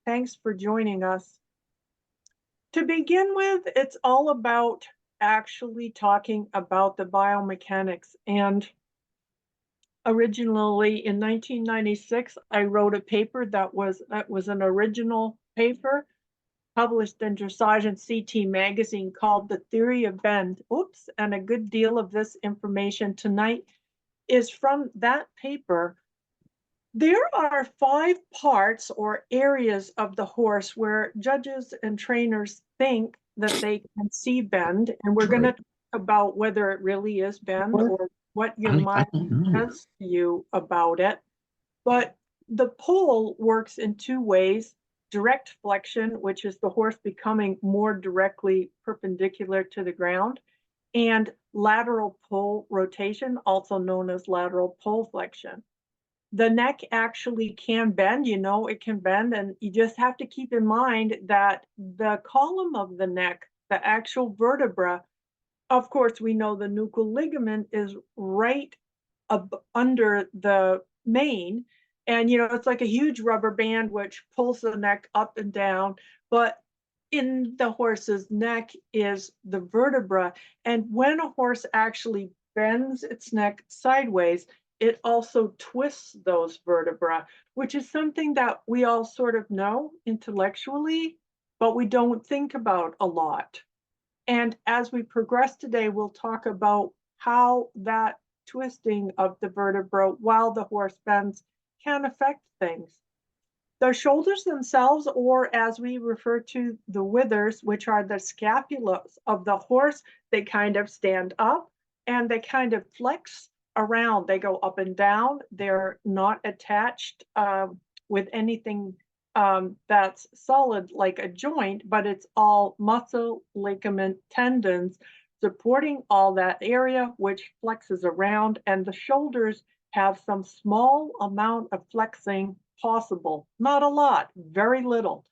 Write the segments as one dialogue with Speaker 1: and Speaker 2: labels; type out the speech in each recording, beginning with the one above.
Speaker 1: Thanks for joining us. To begin with, it's all about actually talking about the biomechanics. And originally in 1996, I wrote a paper that was an original paper published in Dressage and CT magazine called The Theory of Bend. Oops, and a good deal of this information tonight is from that paper. There are 5 parts or areas of the horse where judges and trainers think that they can see bend, and we're going to talk about whether it really is bend or what your mind says to you about it. But the pull works in 2 ways: direct flexion, which is the horse becoming more directly perpendicular to the ground, and lateral pull rotation, also known as lateral pull flexion. The neck actually can bend, it can bend, and you just have to keep in mind that the column of the neck, the actual vertebra, of course, we know the nuchal ligament is right under the mane, and it's like a huge rubber band which pulls the neck up and down, but in the horse's neck is the vertebra, and when a horse actually bends its neck sideways, it also twists those vertebrae, which is something that we all sort of know intellectually, but we don't think about a lot. And as we progress today, we'll talk about how that twisting of the vertebra while the horse bends can affect things. The shoulders themselves, or as we refer to the withers, which are the scapulas of the horse, they kind of stand up and they kind of flex around. They go up and down. They're not attached with anything that's solid like a joint, but it's all muscle, ligament, tendons supporting all that area, which flexes around, and the shoulders have some small amount of flexing possible. Not a lot, very little.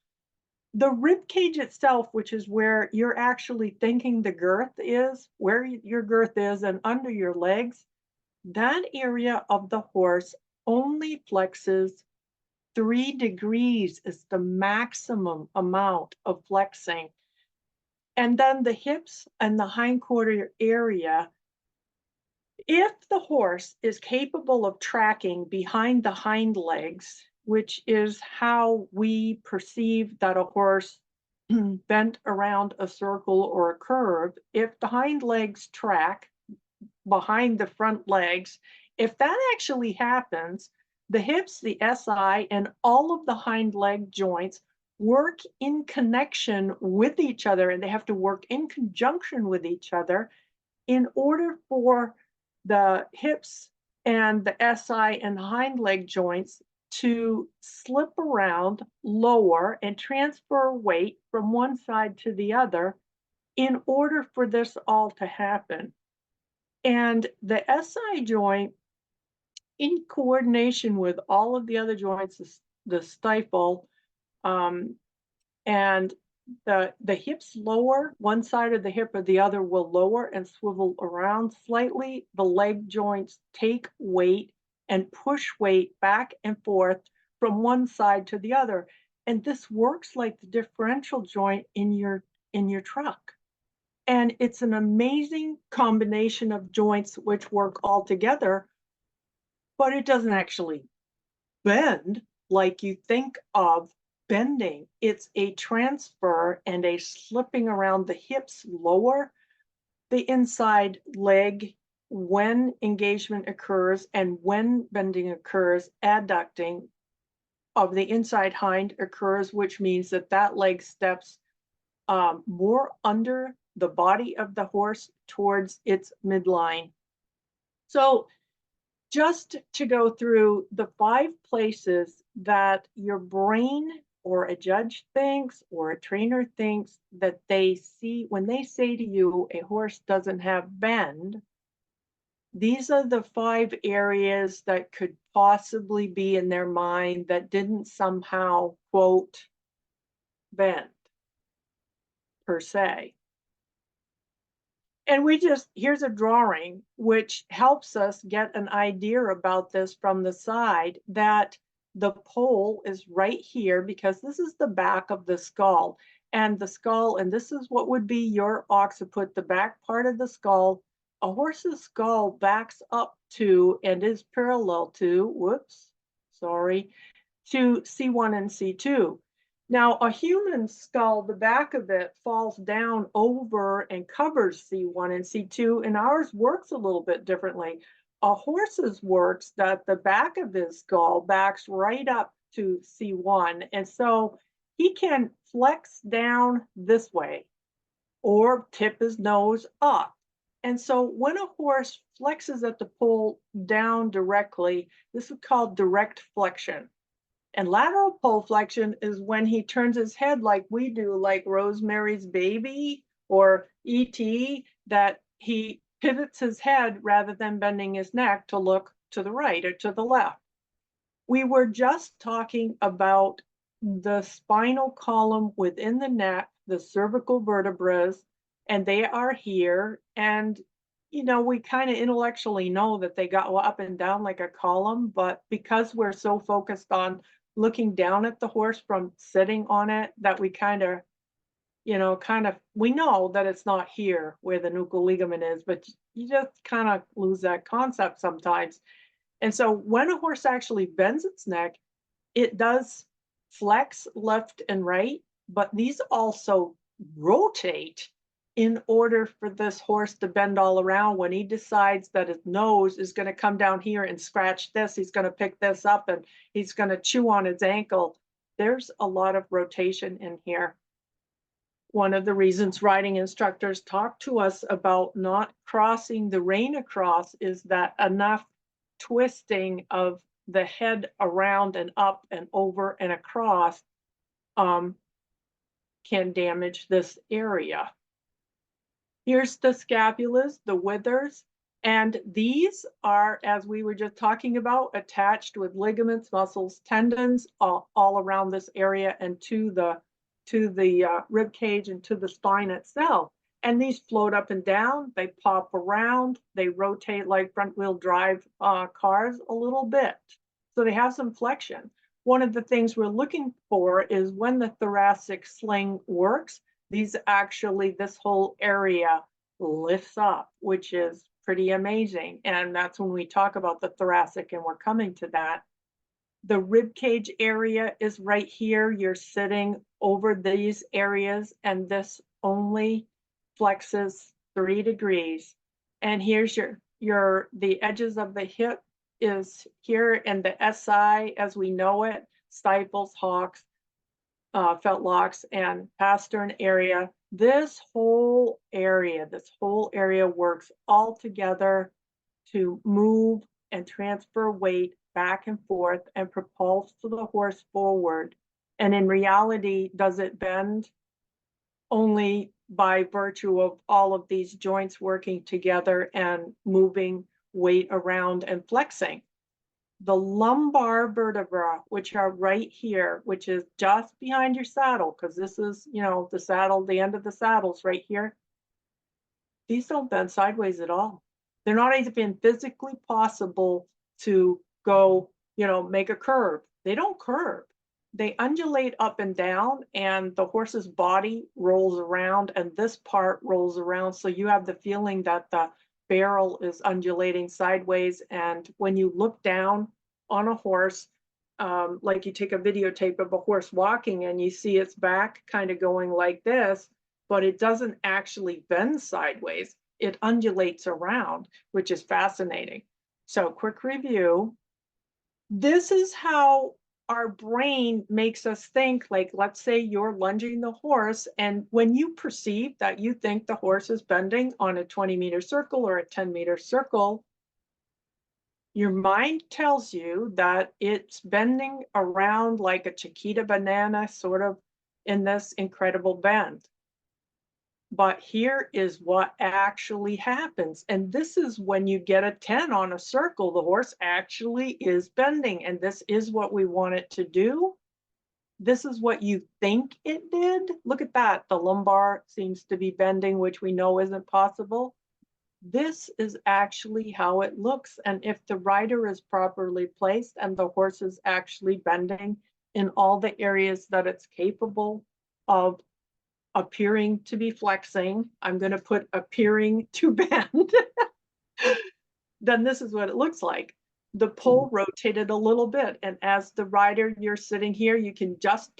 Speaker 1: The rib cage itself, which is where you're actually thinking the girth is, where your girth is, and under your legs, that area of the horse only flexes 3 degrees is the maximum amount of flexing. And then the hips and the hindquarter area, if the horse is capable of tracking behind the hind legs, which is how we perceive that a horse bent around a circle or a curve, if the hind legs track behind the front legs, if that actually happens, the hips, the SI, and all of the hind leg joints work in connection with each other, and they have to work in conjunction with each other in order for the hips and the SI and hind leg joints to slip around lower and transfer weight from one side to the other in order for this all to happen. And the SI joint, in coordination with all of the other joints, the stifle, and the hips lower, one side of the hip or the other will lower and swivel around slightly. The leg joints take weight and push weight back and forth from one side to the other. And this works like the differential joint in your truck. And it's an amazing combination of joints which work all together, but it doesn't actually bend like you think of bending. It's a transfer and a slipping around the hips lower, the inside leg when engagement occurs, and when bending occurs, adducting of the inside hind occurs, which means that that leg steps more under the body of the horse towards its midline. So just to go through the 5 places that your brain or a judge thinks or a trainer thinks that they see when they say to you a horse doesn't have bend, these are the 5 areas that could possibly be in their mind that didn't somehow, quote, bend per se. And here's a drawing which helps us get an idea about this from the side, that the pole is right here because this is the back of the skull. And the skull, and this is what would be your occiput, the back part of the skull. A horse's skull backs up to and is parallel to, whoops, sorry, to C1 and C2. Now, a human skull, the back of it falls down over and covers C1 and C2, and ours works a little bit differently. A horse's works that the back of his skull backs right up to C1, and so he can flex down this way or tip his nose up. And so when a horse flexes at the pole down directly, this is called direct flexion. And lateral pole flexion is when he turns his head like we do, like Rosemary's Baby or E.T., that he pivots his head rather than bending his neck to look to the right or to the left. We were just talking about the spinal column within the neck, the cervical vertebrae, and they are here. And, you know, we kind of intellectually know that they go up and down like a column, but because we're so focused on looking down at the horse from sitting on it, that we kind of, we know that it's not here where the nuchal ligament is, but you just kind of lose that concept sometimes. And so when a horse actually bends its neck, it does flex left and right, but these also rotate in order for this horse to bend all around. When he decides that his nose is going to come down here and scratch this, he's going to pick this up and he's going to chew on his ankle. There's a lot of rotation in here. One of the reasons riding instructors talk to us about not crossing the rein across is that enough twisting of the head around and up and over and across can damage this area. Here's the scapulas, the withers, and these are, as we were just talking about, attached with ligaments, muscles, tendons all around this area and to the rib cage and to the spine itself. And these float up and down, they pop around, they rotate like front wheel drive cars a little bit. So they have some flexion. One of the things we're looking for is when the thoracic sling works, this whole area lifts up, which is pretty amazing. And that's when we talk about the thoracic, and we're coming to that. The rib cage area is right here. You're sitting over these areas, and this only flexes 3 degrees. And here's the edges of the hip is here, and the SI as we know it, stifles, hocks, fetlocks, and pastern area. This whole area works all together to move and transfer weight back and forth and propulse the horse forward. And in reality, does it bend? Only by virtue of all of these joints working together and moving weight around and flexing. The lumbar vertebra, which are right here, which is just behind your saddle, because this is, the saddle, the end of the saddle's right here. These don't bend sideways at all. They're not even physically possible to go, make a curve. They don't curve. They undulate up and down, and the horse's body rolls around, and this part rolls around. So you have the feeling that the barrel is undulating sideways. And when you look down on a horse, like you take a videotape of a horse walking and you see its back kind of going like this, but it doesn't actually bend sideways. It undulates around, which is fascinating. So quick review. This is how our brain makes us think. Like, let's say you're lunging the horse, and when you perceive that you think the horse is bending on a 20-meter circle or a 10-meter circle, your mind tells you that it's bending around like a Chiquita banana, sort of in this incredible bend. But here is what actually happens. And this is when you get a 10 on a circle, the horse actually is bending. And this is what we want it to do. This is what you think it did. Look at that. The lumbar seems to be bending, which we know isn't possible. this is actually how it looks. And if the rider is properly placed and the horse is actually bending in all the areas that it's capable of appearing to be flexing, I'm going to put appearing to bend, then this is what it looks like. The pole rotated a little bit, and as the rider, you're sitting here, you can just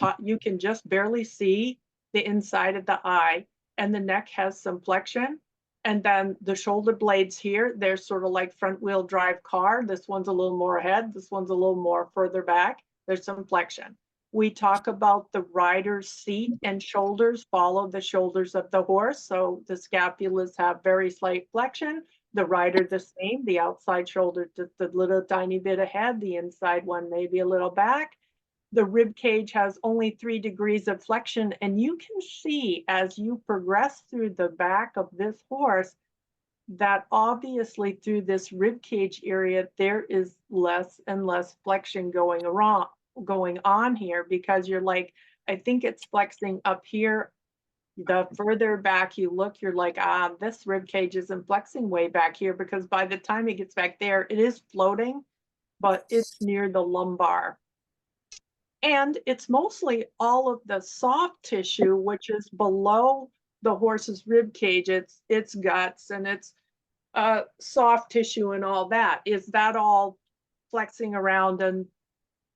Speaker 1: barely see the inside of the eye, and the neck has some flexion. And then the shoulder blades here, they're sort of like front wheel drive car. This one's a little more ahead, this one's a little more further back. There's some flexion. We talk about the rider's seat and shoulders follow the shoulders of the horse. So the scapulas have very slight flexion. The rider the same, the outside shoulder just a little tiny bit ahead, the inside one maybe a little back. The rib cage has only 3 degrees of flexion, and you can see as you progress through the back of this horse that obviously through this rib cage area there is less and less flexion going on here, because you're like, I think it's flexing up here. The further back you look, you're like, this rib cage isn't flexing way back here, because by the time it gets back there, it is floating, but it's near the lumbar. And it's mostly all of the soft tissue, which is below the horse's rib cage, its guts and its soft tissue and all that. Is that all flexing around and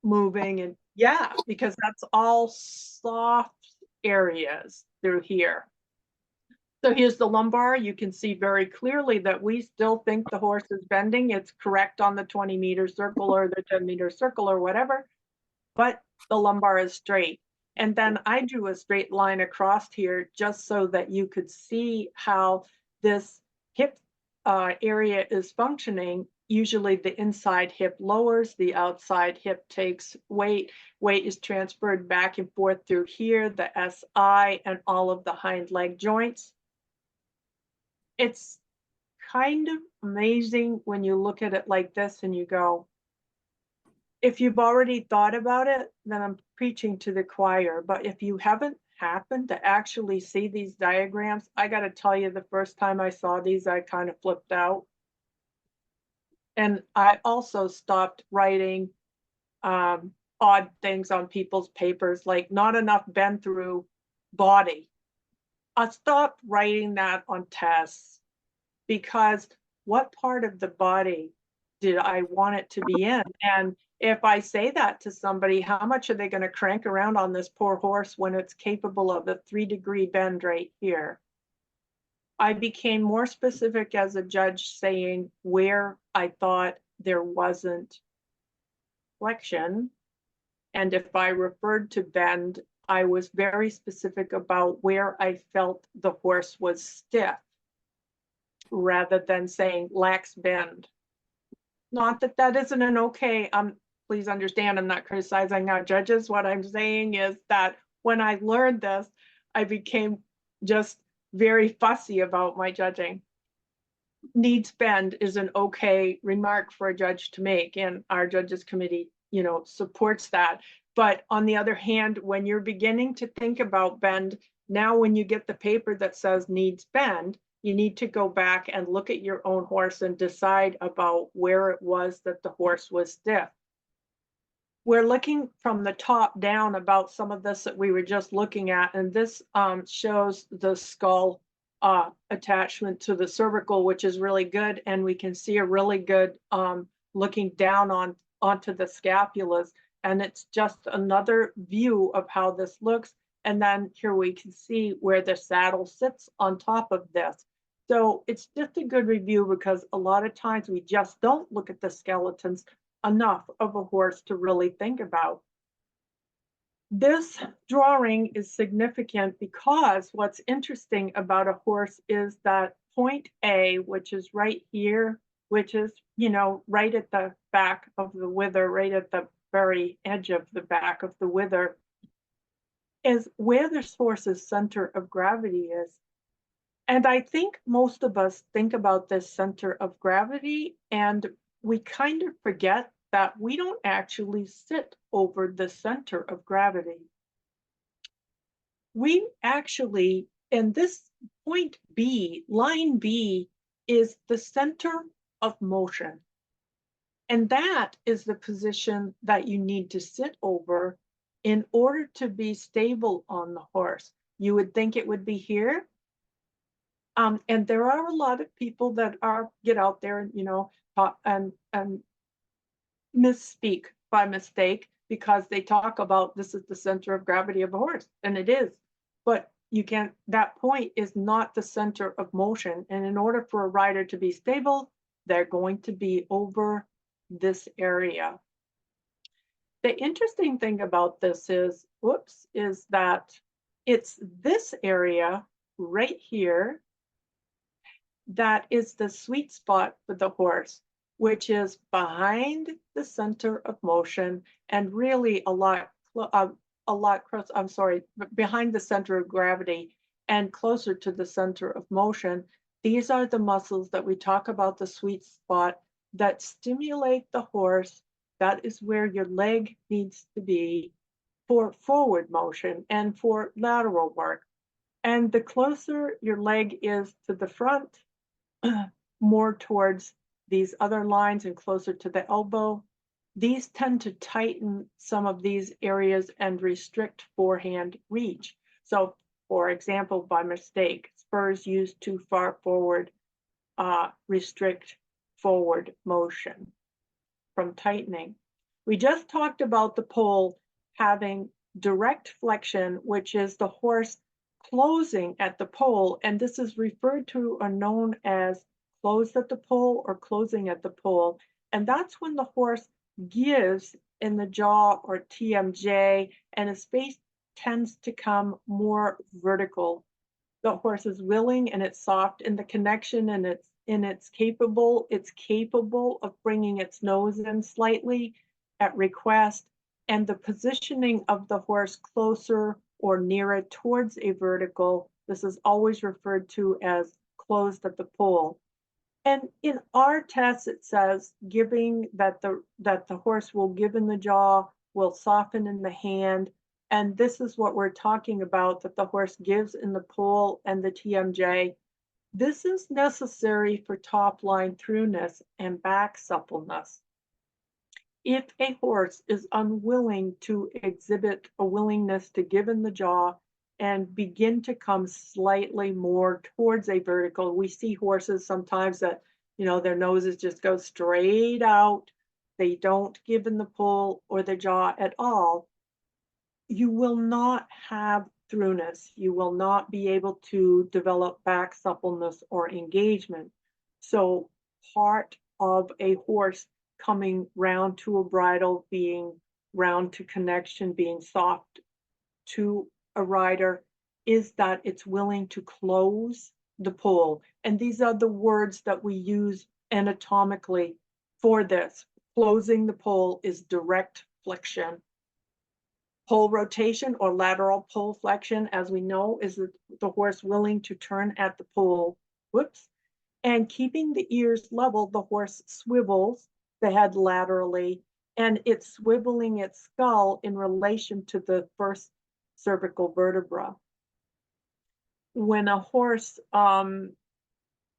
Speaker 1: moving? And yeah, because that's all soft areas through here. So here's the lumbar. You can see very clearly that we still think the horse is bending. It's correct on the 20-meter circle or the 10-meter circle or whatever, but the lumbar is straight. And then I drew a straight line across here just so that you could see how this hip area is functioning. Usually the inside hip lowers, the outside hip takes weight. Weight is transferred back and forth through here, the SI, and all of the hind leg joints. It's kind of amazing when you look at it like this and you go, if you've already thought about it, then I'm preaching to the choir. But if you haven't happened to actually see these diagrams, I got to tell you, the first time I saw these, I kind of flipped out. And I also stopped writing odd things on people's papers, like not enough bend through body. I stopped writing that on tests, because what part of the body did I want it to be in? And if I say that to somebody, how much are they going to crank around on this poor horse when it's capable of a 3-degree bend right here? I became more specific as a judge, saying where I thought there wasn't flexion. And if I referred to bend, I was very specific about where I felt the horse was stiff, rather than saying lacks bend. Not that that isn't an okay, please understand, I'm not criticizing our judges. What I'm saying is that when I learned this, I became just very fussy about my judging. Needs bend is an okay remark for a judge to make, and our judges committee, supports that. But on the other hand, when you're beginning to think about bend, now when you get the paper that says needs bend, you need to go back and look at your own horse and decide about where it was that the horse was stiff. We're looking from the top down about some of this that we were just looking at, and this shows the skull attachment to the cervical, which is really good, and we can see a really good looking down onto the scapulas, and it's just another view of how this looks. And then here we can see where the saddle sits on top of this. So it's just a good review, because a lot of times we just don't look at the skeletons enough of a horse to really think about. This drawing is significant because what's interesting about a horse is that point A, which is right here, which is, right at the back of the wither, right at the very edge of the back of the wither, is where this horse's center of gravity is. And I think most of us think about this center of gravity, and we kind of forget that we don't actually sit over the center of gravity. We actually, in this point B, line B, is the center of motion. And that is the position that you need to sit over in order to be stable on the horse. You would think it would be here. And there are a lot of people that get out there and, talk and misspeak by mistake because they talk about this is the center of gravity of a horse, and it is. But that point is not the center of motion. And in order for a rider to be stable, they're going to be over this area. The interesting thing about this is that it's this area right here that is the sweet spot for the horse, which is behind the center of motion and really behind the center of gravity and closer to the center of motion. These are the muscles that we talk about, the sweet spot, that stimulate the horse. That is where your leg needs to be for forward motion and for lateral work. And the closer your leg is to the front, more towards these other lines and closer to the elbow, these tend to tighten some of these areas and restrict forehand reach. So, for example, by mistake, spurs used too far forward restrict forward motion from tightening. We just talked about the pole having direct flexion, which is the horse closing at the pole, and this is referred to or known as closed at the pole or closing at the pole. And that's when the horse gives in the jaw or TMJ, and his face tends to come more vertical. The horse is willing and it's soft in the connection, and it's capable of bringing its nose in slightly at request, and the positioning of the horse closer or nearer towards a vertical. This is always referred to as closed at the pole. And in our test, it says giving that the horse will give in the jaw, will soften in the hand. And this is what we're talking about, that the horse gives in the pole and the TMJ. This is necessary for top line throughness and back suppleness. If a horse is unwilling to exhibit a willingness to give in the jaw and begin to come slightly more towards a vertical, we see horses sometimes that, their noses just go straight out. They don't give in the pull or the jaw at all. You will not have throughness. You will not be able to develop back suppleness or engagement. So part of a horse coming round to a bridle, being round to connection, being soft to a rider, is that it's willing to close the pole. And these are the words that we use anatomically for this. Closing the pole is direct flexion. Pole rotation or lateral pole flexion, as we know, is the horse willing to turn at the pole. And keeping the ears level, the horse swivels the head laterally, and it's swiveling its skull in relation to the first cervical vertebra. When a horse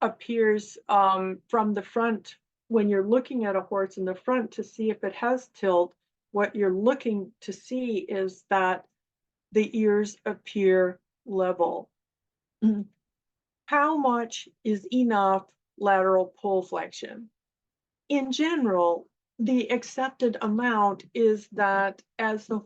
Speaker 1: appears from the front, when you're looking at a horse in the front to see if it has tilt, what you're looking to see is that the ears appear level. How much is enough lateral pole flexion? In general, the accepted amount is that as the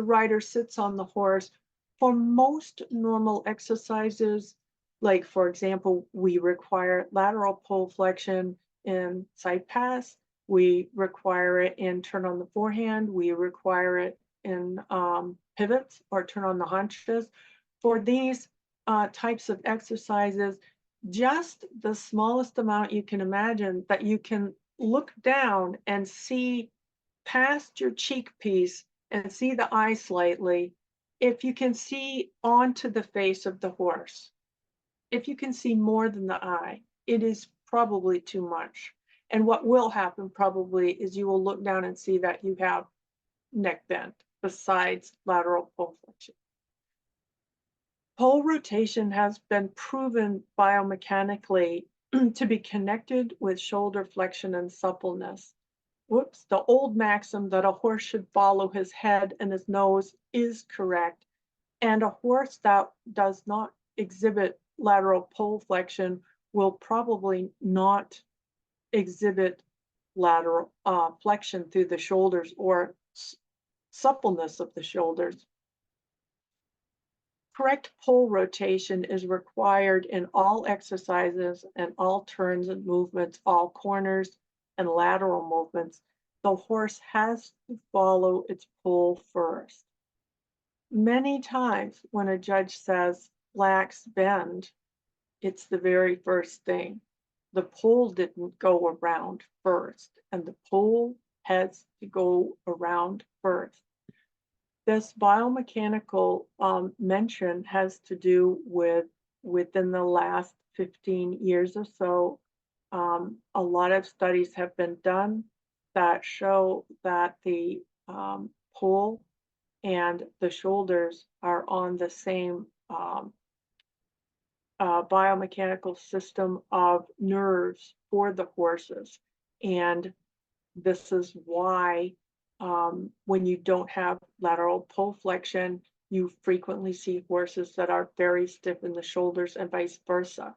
Speaker 1: rider sits on the horse, for most normal exercises, like for example, we require lateral pole flexion in side pass, we require it in turn on the forehand, we require it in pivots or turn on the haunches. For these types of exercises, just the smallest amount you can imagine, that you can look down and see past your cheek piece and see the eye slightly. If you can see onto the face of the horse, if you can see more than the eye, it is probably too much. And what will happen probably is you will look down and see that you have neck bend besides lateral pole flexion. Pole rotation has been proven biomechanically to be connected with shoulder flexion and suppleness. Whoops, the old maxim that a horse should follow his head and his nose is correct. And a horse that does not exhibit lateral pole flexion will probably not exhibit lateral flexion through the shoulders or suppleness of the shoulders. Correct pole rotation is required in all exercises and all turns and movements, all corners and lateral movements. The horse has to follow its pole first. Many times when a judge says lax bend, it's the very first thing. The pole didn't go around first, and the pole has to go around first. This biomechanical mention has to do with within the last 15 years or so. A lot of studies have been done that show that the pole and the shoulders are on the same biomechanical system of nerves for the horses. And this is why when you don't have lateral pole flexion, you frequently see horses that are very stiff in the shoulders and vice versa.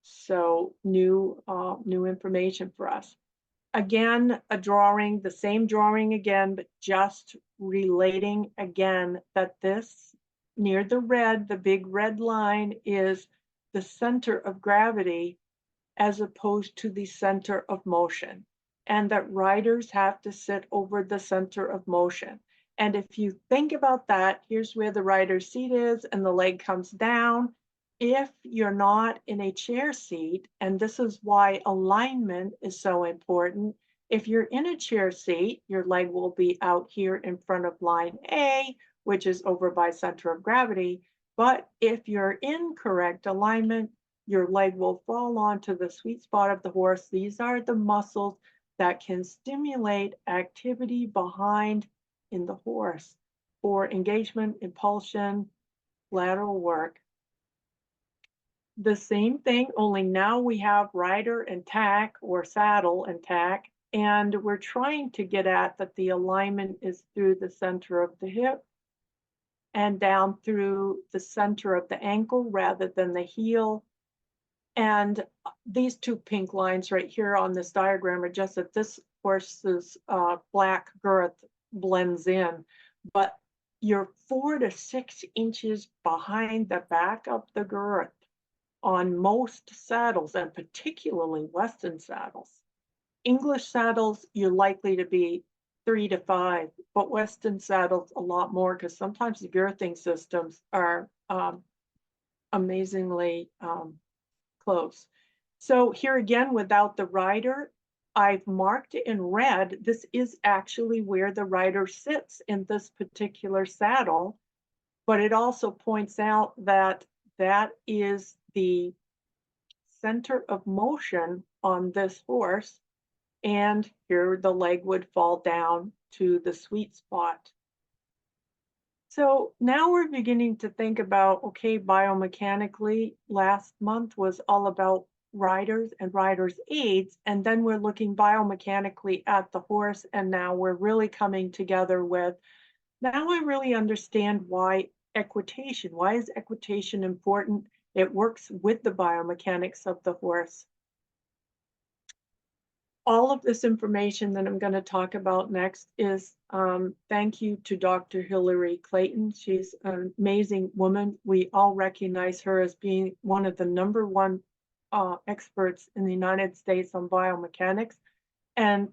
Speaker 1: So new information for us. Again, a drawing, the same drawing again, but just relating again that this near the red, the big red line is the center of gravity as opposed to the center of motion, and that riders have to sit over the center of motion. And if you think about that, here's where the rider's seat is and the leg comes down. If you're not in a chair seat, and this is why alignment is so important, if you're in a chair seat, your leg will be out here in front of line A, which is over by center of gravity. But if you're in correct alignment, your leg will fall onto the sweet spot of the horse. These are the muscles that can stimulate activity behind in the horse for engagement, impulsion, lateral work. The same thing, only now we have rider and tack or saddle and tack, and we're trying to get at that the alignment is through the center of the hip and down through the center of the ankle rather than the heel. And these two pink lines right here on this diagram are just that this horse's black girth blends in, but you're 4 to 6 inches behind the back of the girth on most saddles, and particularly Western saddles. English saddles, you're likely to be 3 to 5, but Western saddles a lot more because sometimes the girthing systems are amazingly close. So here again, without the rider, I've marked it in red. This is actually where the rider sits in this particular saddle, but it also points out that that is the center of motion on this horse, and here the leg would fall down to the sweet spot. So now we're beginning to think about, okay, biomechanically, last month was all about riders and riders' aids, and then we're looking biomechanically at the horse, and now we're really coming together with, now I really understand why equitation, why is equitation important? It works with the biomechanics of the horse. All of this information that I'm going to talk about next is thank you to Dr. Hillary Clayton. She's an amazing woman. We all recognize her as being one of the #1 experts in the United States on biomechanics. And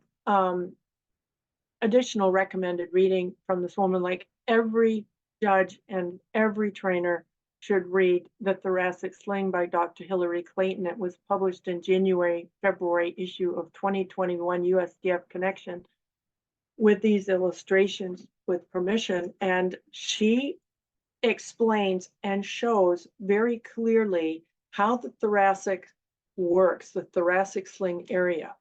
Speaker 1: additional recommended reading from this woman, like every judge and every trainer should read The Thoracic Sling by Dr. Hillary Clayton. It was published in February issue of 2021 USDF Connection with these illustrations with permission. And she explains and shows very clearly how the thoracic works, the thoracic sling area.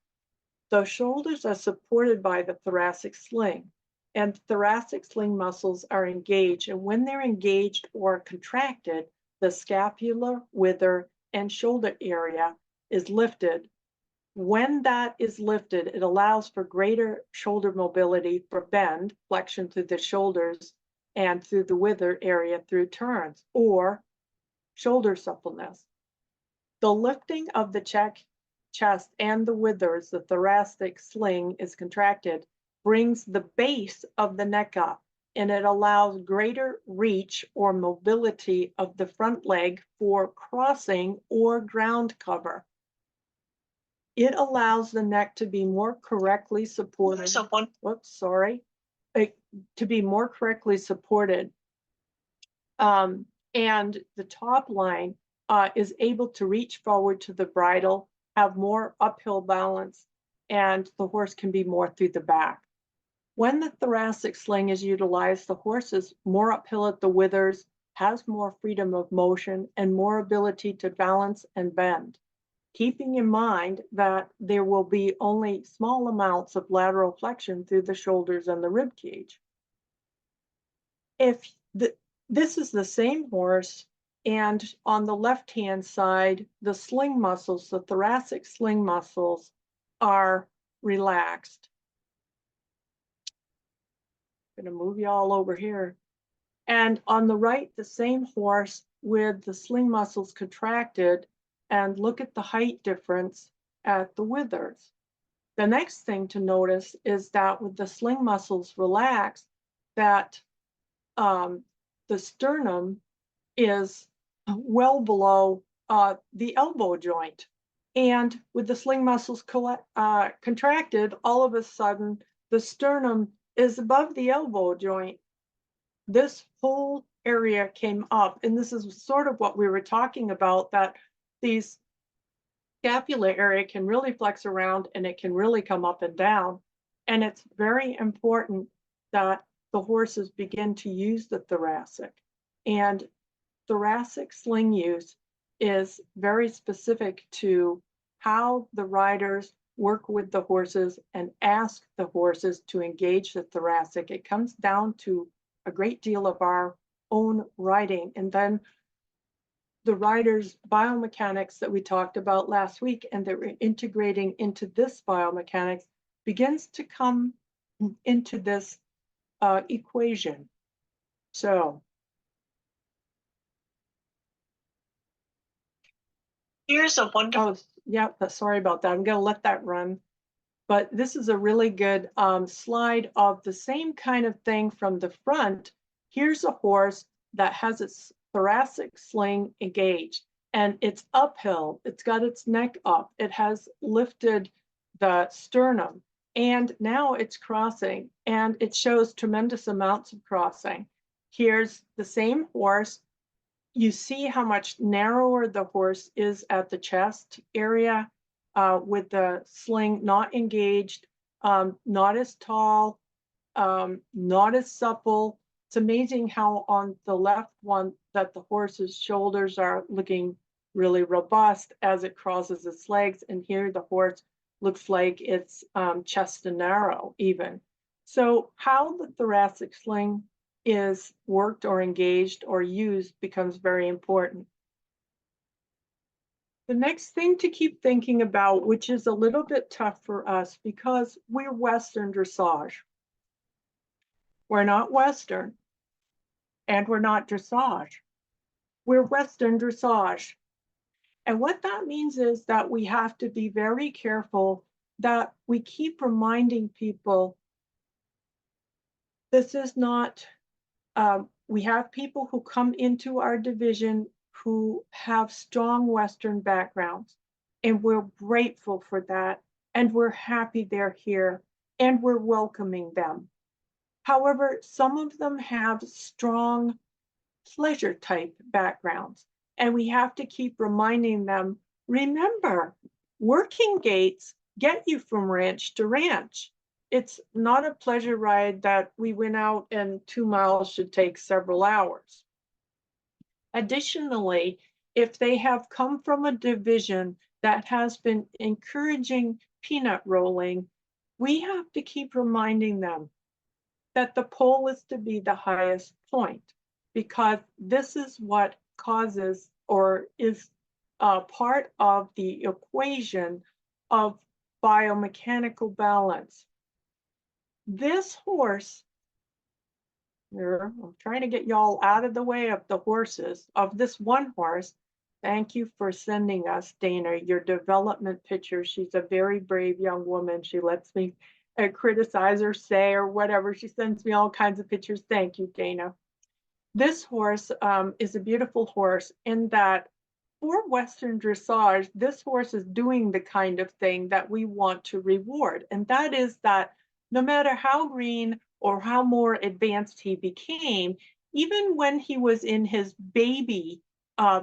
Speaker 1: The shoulders are supported by the thoracic sling, and thoracic sling muscles are engaged. And when they're engaged or contracted, the scapular, wither, and shoulder area is lifted. When that is lifted, it allows for greater shoulder mobility for bend, flexion through the shoulders and through the wither area through turns, or shoulder suppleness. The lifting of the chest and the withers, the thoracic sling is contracted, brings the base of the neck up, and it allows greater reach or mobility of the front leg for crossing or ground cover. It allows the neck to be more correctly supported. To be more correctly supported. And the top line is able to reach forward to the bridle, have more uphill balance, and the horse can be more through the back. When the thoracic sling is utilized, the horse is more uphill at the withers, has more freedom of motion, and more ability to balance and bend, keeping in mind that there will be only small amounts of lateral flexion through the shoulders and the rib cage. This is the same horse, and on the left-hand side, the sling muscles, the thoracic sling muscles, are relaxed. I'm going to move you all over here. And on the right, the same horse with the sling muscles contracted, and look at the height difference at the withers. The next thing to notice is that with the sling muscles relaxed, that the sternum is well below the elbow joint. And with the sling muscles contracted, all of a sudden, the sternum is above the elbow joint. This whole area came up, and this is sort of what we were talking about, that these scapular area can really flex around and it can really come up and down. And it's very important that the horses begin to use the thoracic. And thoracic sling use is very specific to how the riders work with the horses and ask the horses to engage the thoracic. It comes down to a great deal of our own riding. And then the riders' biomechanics that we talked about last week and that we're integrating into this biomechanics begins to come into this equation. So here's a wonderful. Oh, yeah, sorry about that. I'm going to let that run. But this is a really good slide of the same kind of thing from the front. Here's a horse that has its thoracic sling engaged, and it's uphill. It's got its neck up. It has lifted the sternum, and now it's crossing, and it shows tremendous amounts of crossing. Here's the same horse. You see how much narrower the horse is at the chest area with the sling not engaged, not as tall, not as supple. It's amazing how on the left one that the horse's shoulders are looking really robust as it crosses its legs, and here the horse looks like it's chest and narrow even. So how the thoracic sling is worked or engaged or used becomes very important. The next thing to keep thinking about, which is a little bit tough for us because we're Western dressage. We're not Western, and we're not dressage. We're Western dressage. And what that means is that we have to be very careful that we keep reminding people this is not, we have people who come into our division who have strong Western backgrounds, and we're grateful for that, and we're happy they're here, and we're welcoming them. However, some of them have strong pleasure type backgrounds, and we have to keep reminding them, remember, working gaits get you from ranch to ranch. It's not a pleasure ride that we went out and 2 miles should take several hours. Additionally, if they have come from a division that has been encouraging peanut rolling, we have to keep reminding them that the pole is to be the highest point, because this is what causes or is part of the equation of biomechanical balance. This horse here, I'm trying to get y'all out of the way of the horses, of this one horse. Thank you for sending us, Dana, your development picture. She's a very brave young woman. She lets me criticize or say or whatever. She sends me all kinds of pictures. Thank you, Dana. This horse is a beautiful horse in that for Western dressage, this horse is doing the kind of thing that we want to reward. And that is that no matter how green or how more advanced he became, even when he was in his baby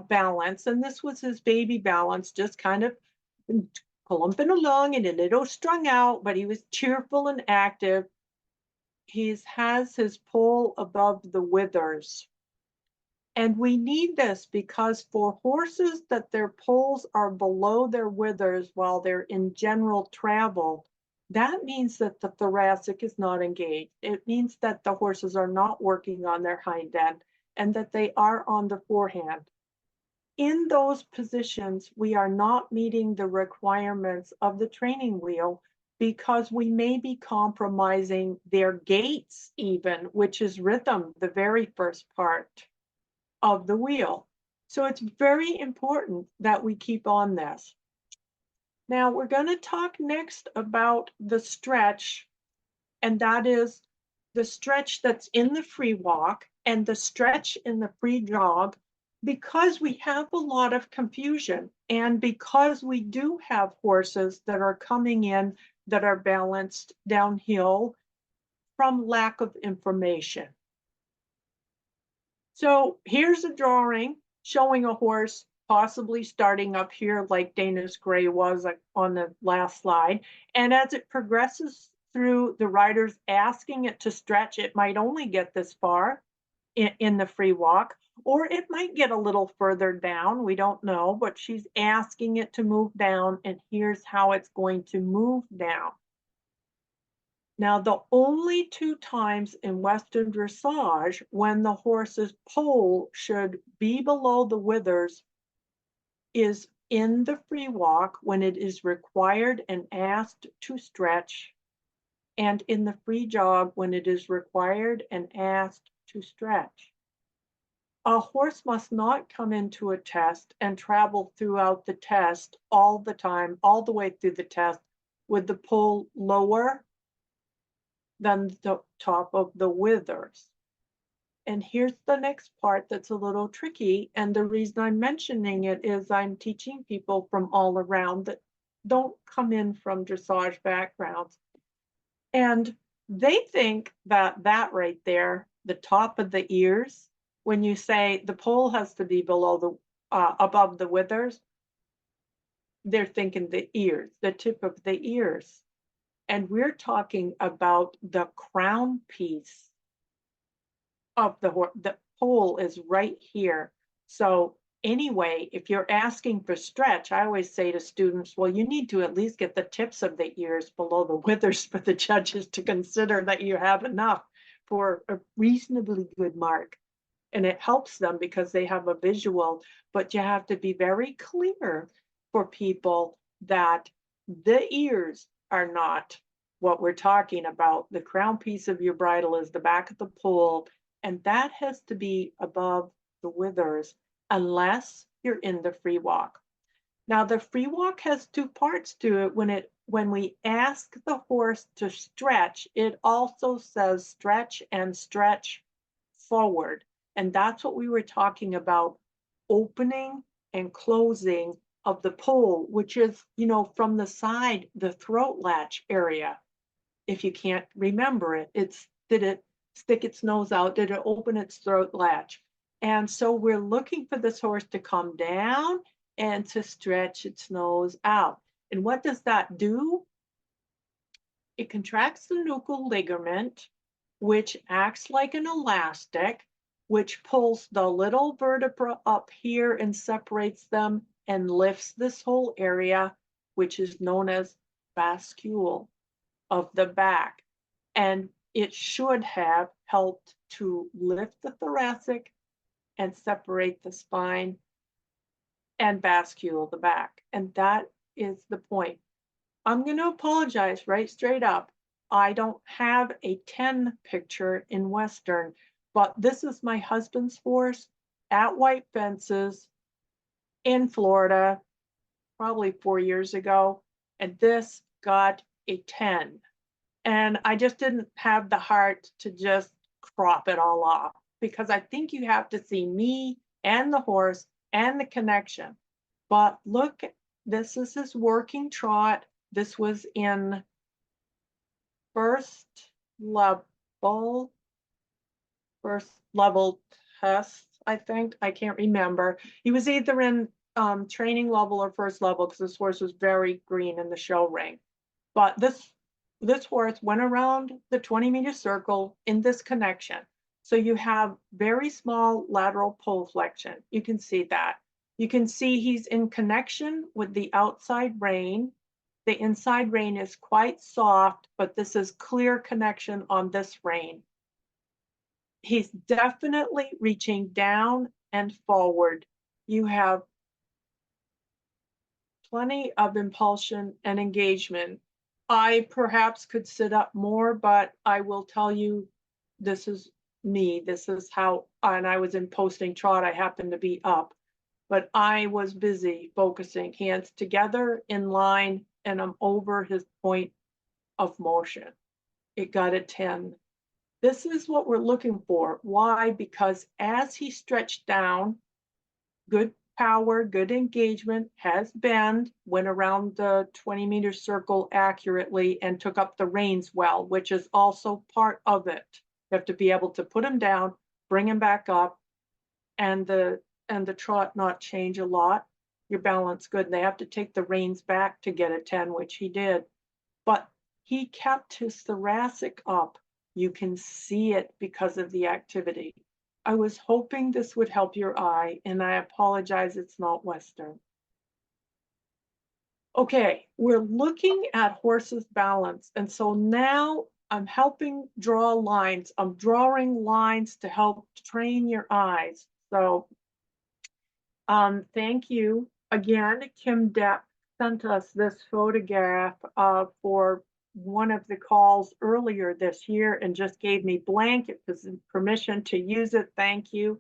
Speaker 1: balance, and this was his baby balance, just kind of clumping along and a little strung out, but he was cheerful and active. He has his poll above the withers. And we need this because for horses that their polls are below their withers while they're in general travel, that means that the thoracic is not engaged. It means that the horses are not working on their hind end and that they are on the forehand. In those positions, we are not meeting the requirements of the training wheel because we may be compromising their gaits even, which is rhythm, the very first part of the wheel. So it's very important that we keep on this. Now we're going to talk next about the stretch, and that is the stretch that's in the free walk and the stretch in the free jog, because we have a lot of confusion and because we do have horses that are coming in that are balanced downhill from lack of information. So here's a drawing showing a horse possibly starting up here like Dana's Gray was on the last slide. And as it progresses through, the rider's asking it to stretch. It might only get this far in the free walk, or it might get a little further down. We don't know, but she's asking it to move down, and here's how it's going to move down. Now, the only two times in Western dressage when the horse's poll should be below the withers is in the free walk when it is required and asked to stretch, and in the free jog when it is required and asked to stretch. A horse must not come into a test and travel throughout the test all the time, all the way through the test, with the poll lower than the top of the withers. And here's the next part that's a little tricky. And the reason I'm mentioning it is I'm teaching people from all around that don't come in from dressage backgrounds. And they think that that right there, the top of the ears, when you say the pole has to be below the above the withers, they're thinking the ears, the tip of the ears. And we're talking about the crown piece of the pole is right here. So anyway, if you're asking for stretch, I always say to students, well, you need to at least get the tips of the ears below the withers for the judges to consider that you have enough for a reasonably good mark. And it helps them because they have a visual, but you have to be very clear for people that the ears are not what we're talking about. The crown piece of your bridle is the back of the pole, and that has to be above the withers unless you're in the free walk. Now the free walk has two parts to it. When we ask the horse to stretch, it also says stretch and stretch forward. And that's what we were talking about, opening and closing of the pole, which is, from the side, the throat latch area. If you can't remember it, did it stick its nose out? Did it open its throat latch? And so we're looking for this horse to come down and to stretch its nose out. And what does that do? It contracts the nuchal ligament, which acts like an elastic, which pulls the little vertebra up here and separates them and lifts this whole area, which is known as fascicle of the back. And it should have helped to lift the thoracic and separate the spine and bascule the back. And that is the point. I'm going to apologize right straight up. I don't have a 10 picture in Western, but this is my husband's horse at White Fences in Florida, probably 4 years ago. And this got a 10. And I just didn't have the heart to just crop it all off, because I think you have to see me and the horse and the connection. But look, this is his working trot. This was in first level, first level test, I think. I can't remember. He was either in training level or first level, because this horse was very green in the show ring. But this horse went around the 20-meter circle in this connection. So you have very small lateral pole flexion. You can see that. You can see he's in connection with the outside rein. The inside rein is quite soft, but this is clear connection on this rein. He's definitely reaching down and forward. You have plenty of impulsion and engagement. I perhaps could sit up more, but I will tell you, this is me. This is how, and I was in posting trot, I happened to be up, but I was busy focusing, hands together in line, and I'm over his point of motion. It got a 10. This is what we're looking for. Why? Because as he stretched down, good power, good engagement, has bend, went around the 20-meter circle accurately, and took up the reins well, which is also part of it. You have to be able to put him down, bring him back up, and the trot not change a lot. Your balance good. They have to take the reins back to get a 10, which he did. But he kept his thoracic up. You can see it because of the activity. I was hoping this would help your eye, and I apologize it's not Western. Okay, we're looking at horse's balance, and so now I'm helping draw lines. I'm drawing lines to help train your eyes. So thank you. Again, Kim Depp sent us this photograph for one of the calls earlier this year and just gave me blanket permission to use it. Thank you.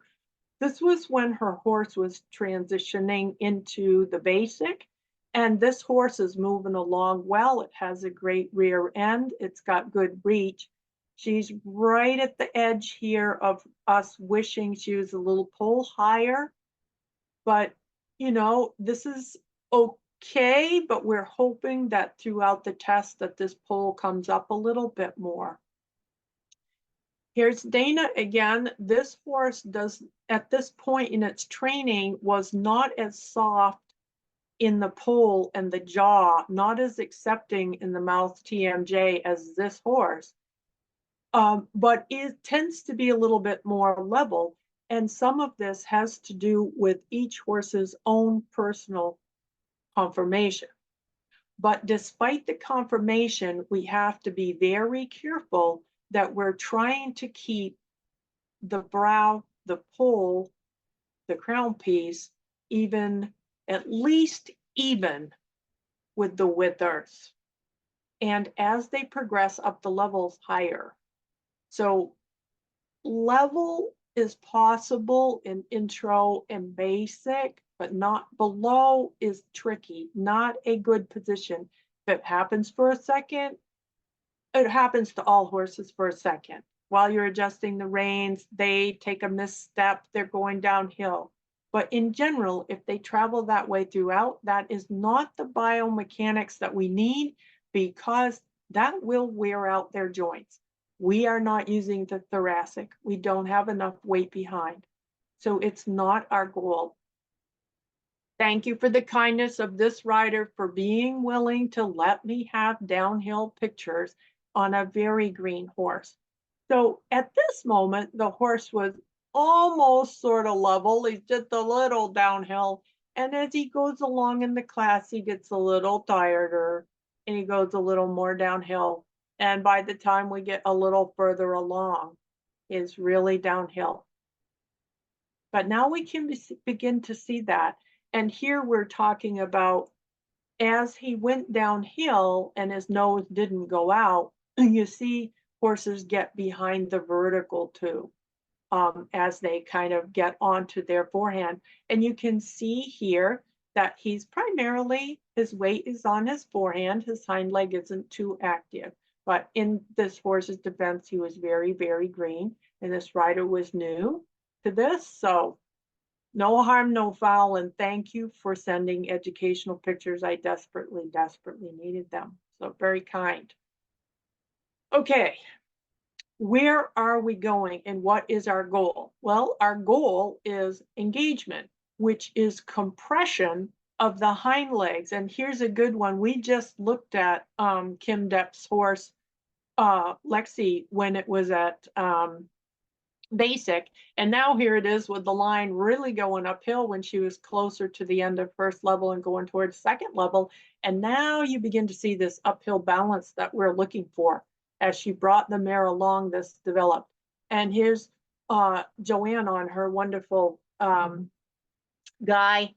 Speaker 1: This was when her horse was transitioning into the basic, and this horse is moving along well. It has a great rear end. It's got good reach. She's right at the edge here of us wishing she was a little pole higher, but you know, this is okay, but we're hoping that throughout the test that this pole comes up a little bit more. Here's Dana again. This horse does, at this point in its training, was not as soft in the pole and the jaw, not as accepting in the mouth TMJ as this horse, but it tends to be a little bit more level. And some of this has to do with each horse's own personal conformation. But despite the conformation, we have to be very careful that we're trying to keep the brow, the pole, the crown piece, even, at least even with the withers. And as they progress up the levels higher. So level is possible in intro and basic, but not below is tricky, not a good position. If it happens for a second, it happens to all horses for a second. While you're adjusting the reins, they take a misstep, they're going downhill. But in general, if they travel that way throughout, that is not the biomechanics that we need, because that will wear out their joints. We are not using the thoracic. We don't have enough weight behind. So it's not our goal. Thank you for the kindness of this rider for being willing to let me have downhill pictures on a very green horse. So at this moment, the horse was almost sort of level. He's just a little downhill. And as he goes along in the class, he gets a little tireder and he goes a little more downhill. And by the time we get a little further along, it's really downhill. But now we can begin to see that. And here we're talking about as he went downhill and his nose didn't go out, you see horses get behind the vertical too, as they kind of get onto their forehand. And you can see here that he's primarily, his weight is on his forehand, his hind leg isn't too active. But in this horse's defense, he was very, very green, and this rider was new to this. So no harm, no foul, and thank you for sending educational pictures. I desperately, desperately needed them. So very kind. Okay, where are we going and what is our goal? Well, our goal is engagement, which is compression of the hind legs. And here's a good one. We just looked at Kim Depp's horse, Lexi, when it was at basic, and now here it is with the line really going uphill when she was closer to the end of first level and going towards second level. And now you begin to see this uphill balance that we're looking for. As she brought the mare along, this developed. And here's Joanne on her wonderful guy,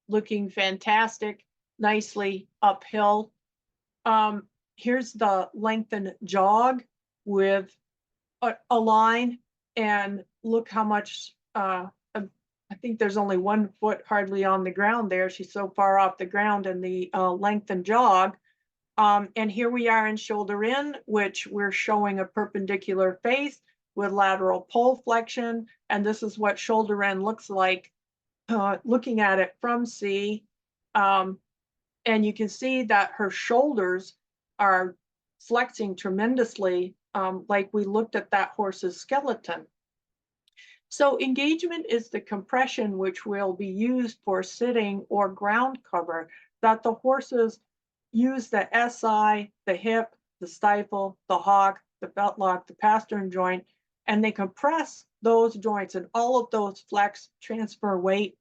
Speaker 1: looking fantastic, nicely uphill. Here's the lengthened jog with a line, and look how much, I think there's only 1 foot hardly on the ground there. She's so far off the ground in the lengthened jog. And here we are in shoulder in, which we're showing a perpendicular face with lateral pole flexion. And this is what shoulder in looks like, looking at it from C. And you can see that her shoulders are flexing tremendously, like we looked at that horse's skeleton. So engagement is the compression which will be used for sitting or ground cover, that the horses use the SI, the hip, the stifle, the hock, the fetlock, the pastern joint, and they compress those joints, and all of those flex, transfer weight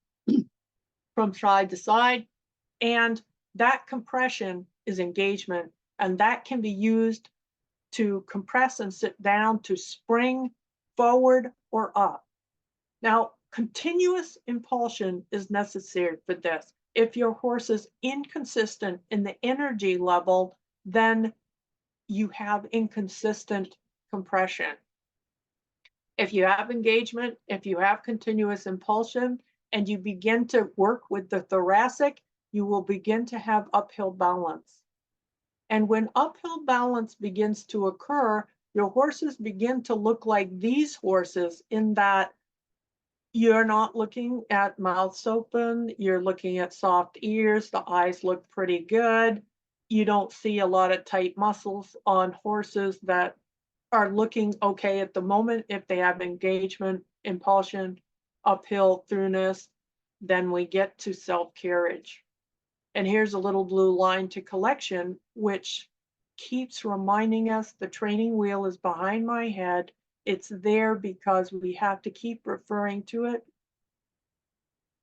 Speaker 1: from side to side. And that compression is engagement, and that can be used to compress and sit down, to spring forward or up. Now, continuous impulsion is necessary for this. If your horse is inconsistent in the energy level, then you have inconsistent compression. If you have engagement, if you have continuous impulsion, and you begin to work with the thoracic, you will begin to have uphill balance. And when uphill balance begins to occur, your horses begin to look like these horses, in that you're not looking at mouths open, you're looking at soft ears, the eyes look pretty good. You don't see a lot of tight muscles on horses that are looking okay at the moment. If they have engagement, impulsion, uphill throughness, then we get to self-carriage. And here's a little blue line to collection, which keeps reminding us the training wheel is behind my head. It's there because we have to keep referring to it.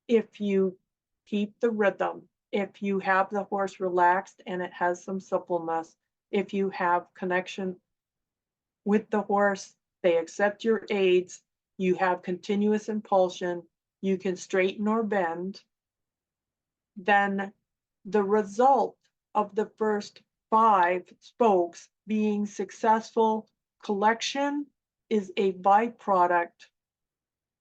Speaker 1: If you keep the rhythm, if you have the horse relaxed and it has some suppleness, if you have connection with the horse, they accept your aids, you have continuous impulsion, you can straighten or bend, then the result of the first 5 spokes being successful collection is a byproduct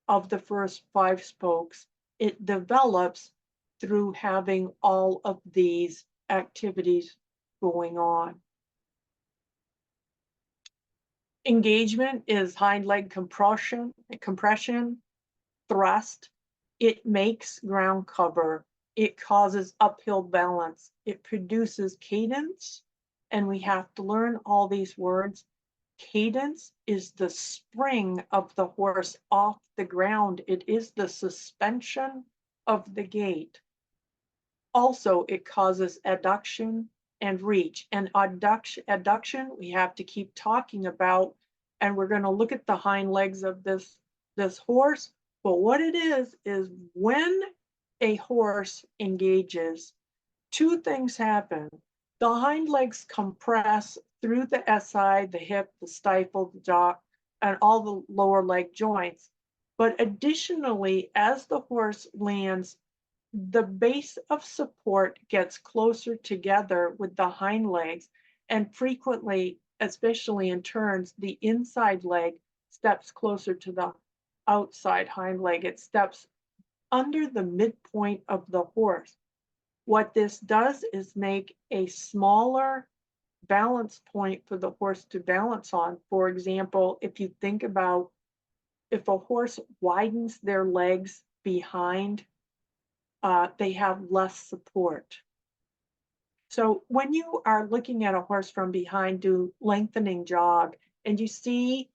Speaker 1: of the first 5 spokes. It develops through having all of these activities going on. Engagement is hind leg compression, thrust. It makes ground cover. It causes uphill balance. It produces cadence, and we have to learn all these words. Cadence is the spring of the horse off the ground. It is the suspension of the gait. Also, it causes adduction and reach. And adduction we have to keep talking about, and we're going to look at the hind legs of this horse. But what it is when a horse engages, 2 things happen. The hind legs compress through the SI, the hip, the stifle, the jaw, and all the lower leg joints. But additionally, as the horse lands the base of support gets closer together with the hind legs, and frequently, especially in turns, the inside leg steps closer to the outside hind leg. It steps under the midpoint of the horse. What this does is make a smaller balance point for the horse to balance on. For example, if you think about if a horse widens their legs behind, they have less support. So when you are looking at a horse from behind do lengthening jog and you see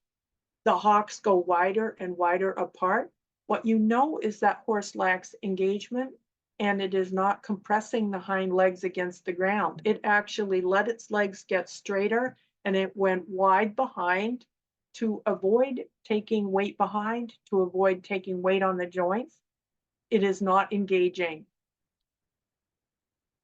Speaker 1: the hocks go wider and wider apart, what you know is that horse lacks engagement and it is not compressing the hind legs against the ground. It actually let its legs get straighter and it went wide behind to avoid taking weight behind, to avoid taking weight on the joints. It is not engaging.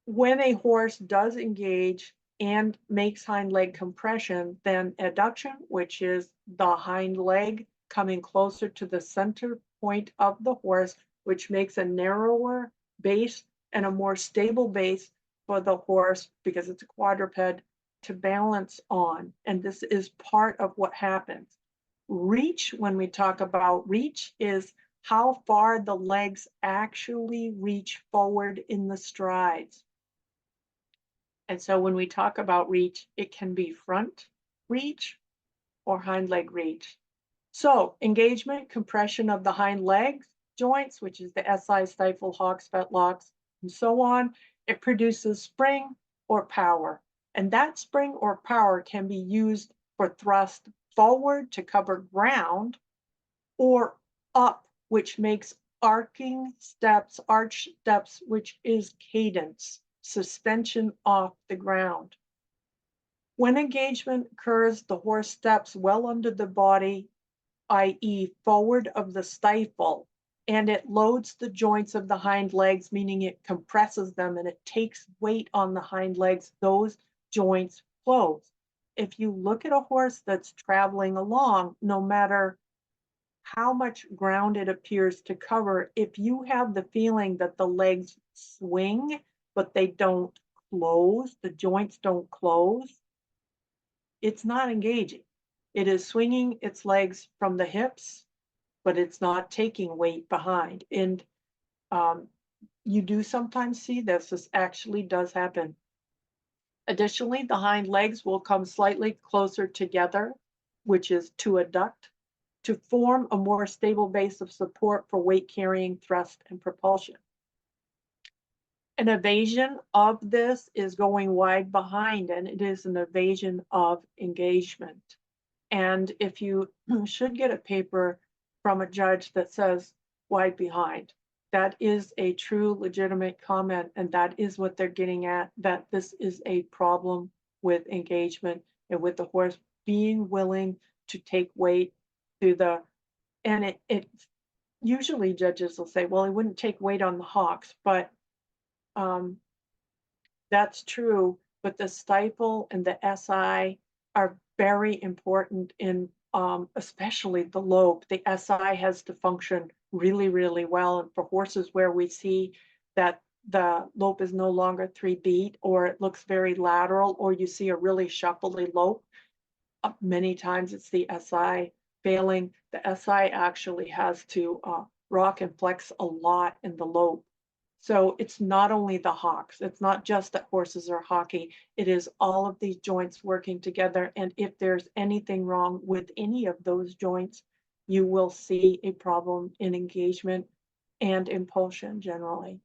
Speaker 1: When a horse does engage and makes hind leg compression, then adduction, which is the hind leg coming closer to the center point of the horse, which makes a narrower base and a more stable base for the horse because it's a quadruped to balance on. And this is part of what happens. Reach, when we talk about reach, is how far the legs actually reach forward in the strides. And so when we talk about reach, it can be front reach or hind leg reach. So engagement, compression of the hind legs joints, which is the SI, stifle, hocks, fetlocks, and so on. It produces spring or power. And that spring or power can be used for thrust forward to cover ground or up, which makes arcing steps, arch steps, which is cadence, suspension off the ground. When engagement occurs, the horse steps well under the body, i.e. forward of the stifle, and it loads the joints of the hind legs, meaning it compresses them and it takes weight on the hind legs. Those joints close. If you look at a horse that's traveling along, no matter how much ground it appears to cover, if you have the feeling that the legs swing, but they don't close, the joints don't close, it's not engaging. It is swinging its legs from the hips, but it's not taking weight behind. And you do sometimes see this. This actually does happen. Additionally, the hind legs will come slightly closer together, which is to adduct, to form a more stable base of support for weight carrying, thrust, and propulsion. An evasion of this is going wide behind, and it is an evasion of engagement. And if you should get a paper from a judge that says wide behind, that is a true legitimate comment, and that is what they're getting at, that this is a problem with engagement and with the horse being willing to take weight through the, and it usually judges will say, well, he wouldn't take weight on the hocks, but that's true, but the stifle and the SI are very important in especially the lope. The SI has to function really, really well. And for horses where we see that the lope is no longer 3 beat, or it looks very lateral, or you see a really shuffly lope, many times it's the SI failing. The SI actually has to rock and flex a lot in the lope. So it's not only the hocks, it's not just that horses are hockey, it is all of these joints working together. And if there's anything wrong with any of those joints, you will see a problem in engagement and impulsion generally.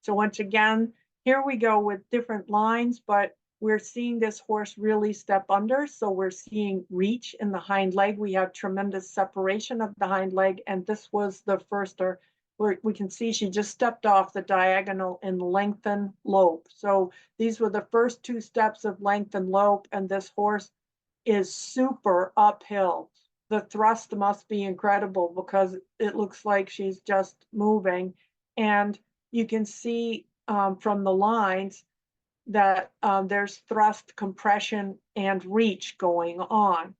Speaker 1: So once again, here we go with different lines, but we're seeing this horse really step under. So we're seeing reach in the hind leg. We have tremendous separation of the hind leg. And this was the first, or where we can see she just stepped off the diagonal and lengthen lope. So these were the first 2 steps of lengthen lope, and this horse is super uphill. The thrust must be incredible because it looks like she's just moving. And you can see from the lines that there's thrust, compression, and reach going on.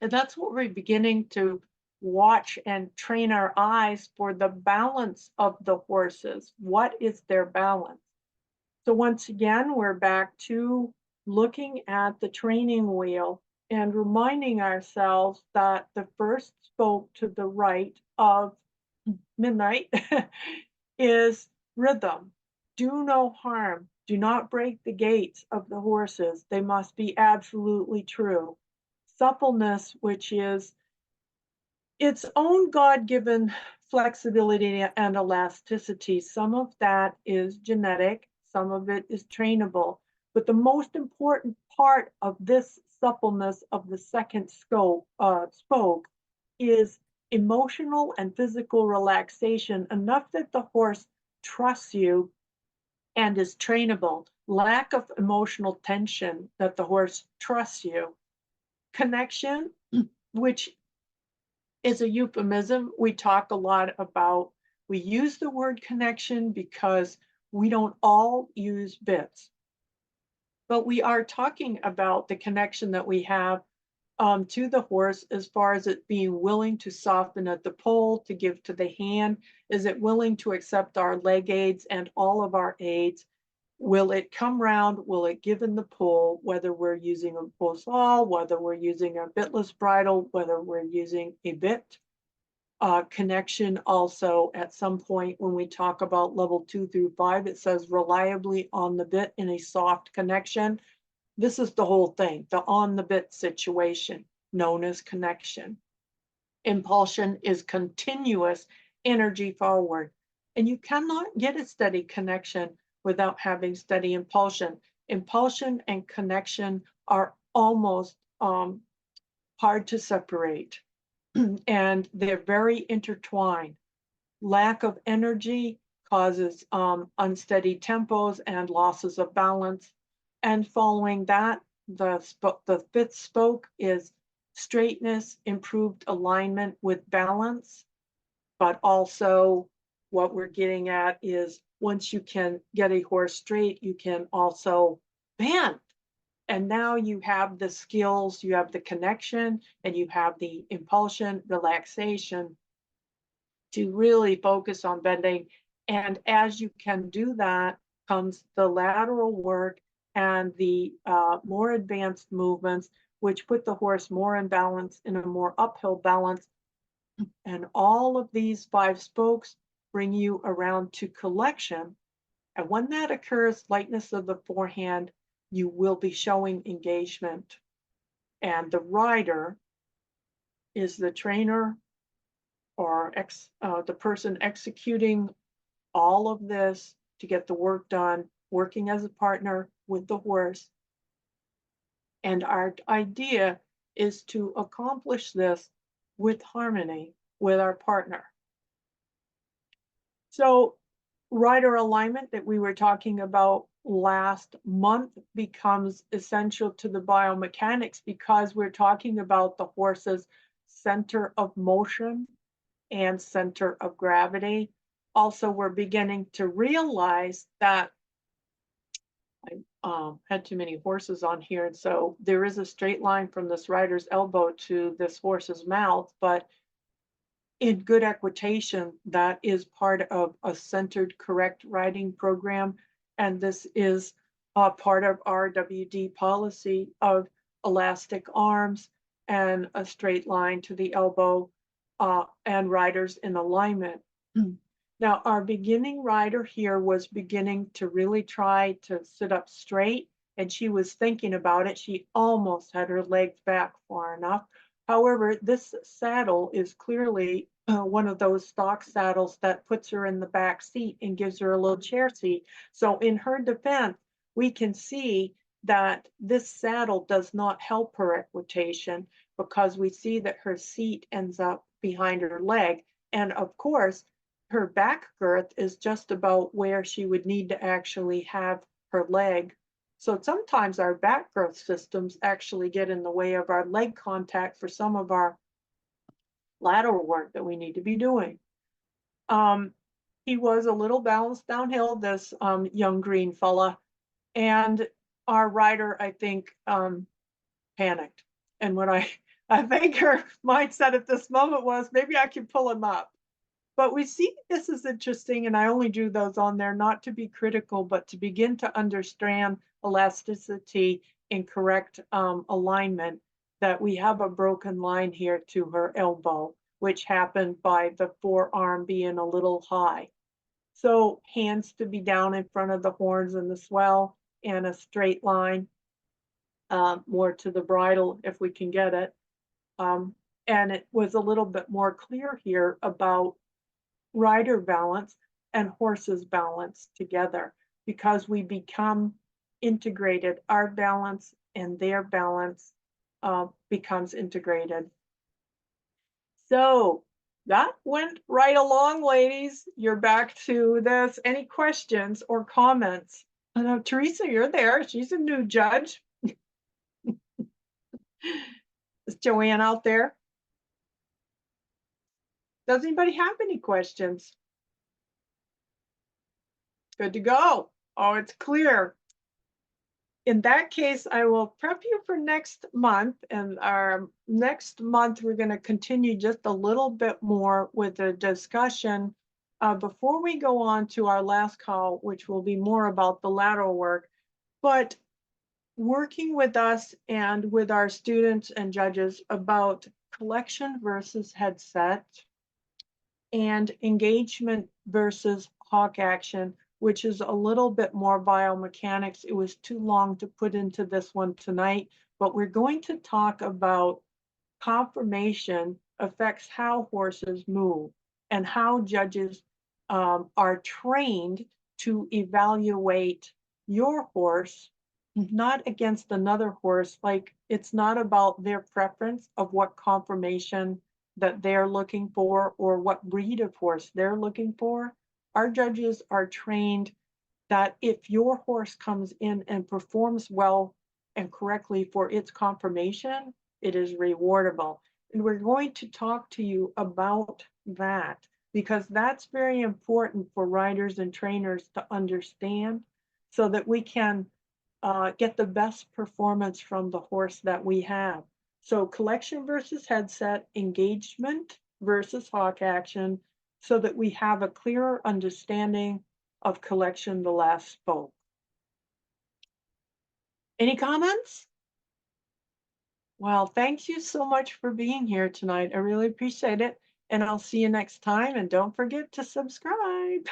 Speaker 1: And that's what we're beginning to watch and train our eyes for the balance of the horses. What is their balance? So once again, we're back to looking at the training wheel and reminding ourselves that the first spoke to the right of midnight is rhythm. Do no harm. Do not break the gaits of the horses. They must be absolutely true. Suppleness, which is its own God-given flexibility and elasticity. Some of that is genetic, some of it is trainable. But the most important part of this suppleness of the second spoke is emotional and physical relaxation, enough that the horse trusts you and is trainable. Lack of emotional tension, that the horse trusts you. Connection, which is a euphemism. We talk a lot about, we use the word connection because we don't all use bits, but we are talking about the connection that we have to the horse, as far as it being willing to soften at the pole, to give to the hand. Is it willing to accept our leg aids and all of our aids? Will it come round? Will it give in the pull, whether we're using a bosal, whether we're using a bitless bridle, whether we're using a bit? Connection also, at some point when we talk about level 2 through 5, it says reliably on the bit in a soft connection. This is the whole thing, the on the bit situation, known as connection. Impulsion is continuous energy forward, and you cannot get a steady connection without having steady impulsion. Impulsion and connection are almost hard to separate, and they're very intertwined. Lack of energy causes unsteady tempos and losses of balance. And following that, the fifth spoke is straightness, improved alignment with balance. But also what we're getting at is, once you can get a horse straight, you can also bend. And now you have the skills, you have the connection, and you have the impulsion, relaxation to really focus on bending. And as you can do that, comes the lateral work and the more advanced movements, which put the horse more in balance, in a more uphill balance. And all of these 5 spokes bring you around to collection. And when that occurs, lightness of the forehand, you will be showing engagement. And the rider is the trainer, or the person executing all of this to get the work done, working as a partner with the horse. And our idea is to accomplish this with harmony with our partner. So rider alignment that we were talking about last month becomes essential to the biomechanics, because we're talking about the horse's center of motion and center of gravity. Also, we're beginning to realize that I had too many horses on here, and so there is a straight line from this rider's elbow to this horse's mouth, but in good equitation, that is part of a centered correct riding program. And this is part of our WD policy of elastic arms and a straight line to the elbow, and riders in alignment. Now, our beginning rider here was beginning to really try to sit up straight, and she was thinking about it. She almost had her legs back far enough. However, this saddle is clearly one of those stock saddles that puts her in the back seat and gives her a little chair seat. So in her defense, we can see that this saddle does not help her equitation, because we see that her seat ends up behind her leg. And of course, her back girth is just about where she would need to actually have her leg. So sometimes our back girth systems actually get in the way of our leg contact for some of our lateral work that we need to be doing. He was a little balanced downhill, this young green fella, and our rider, I think, panicked. And when I think her mindset at this moment was, maybe I can pull him up. But we see this is interesting, and I only drew those on there not to be critical, but to begin to understand elasticity and correct alignment, that we have a broken line here to her elbow, which happened by the forearm being a little high. So hands to be down in front of the horns and the swell, and a straight line more to the bridle if we can get it. And it was a little bit more clear here about rider balance and horses balance together, because we become integrated. Our balance and their balance becomes integrated. So that went right along, ladies. You're back to this. Any questions or comments? I know, Teresa, you're there. She's a new judge. Is Joanne out there? Does anybody have any questions? Good to go. Oh, it's clear. In that case, I will prep you for next month. And our next month, we're going to continue just a little bit more with the discussion before we go on to our last call, which will be more about the lateral work. But working with us and with our students and judges about collection versus headset and engagement versus hawk action, which is a little bit more biomechanics. It was too long to put into this one tonight, but we're going to talk about conformation affects how horses move and how judges are trained to evaluate your horse, not against another horse. Like, it's not about their preference of what conformation that they're looking for or what breed of horse they're looking for. Our judges are trained that if your horse comes in and performs well and correctly for its conformation, it is rewardable. And we're going to talk to you about that, because that's very important for riders and trainers to understand, so that we can get the best performance from the horse that we have. So collection versus headset, engagement versus hawk action, so that we have a clearer understanding of collection the last spoke. Any comments? Well, thank you so much for being here tonight. I really appreciate it. And I'll see you next time. And don't forget to subscribe.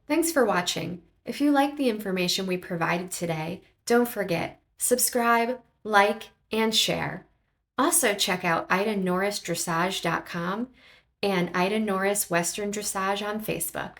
Speaker 2: Thanks for watching. If you like the information we provided today, don't forget, subscribe, like, and share. Also check out IdaNorrisDressage.com and Ida Norris Western Dressage on Facebook.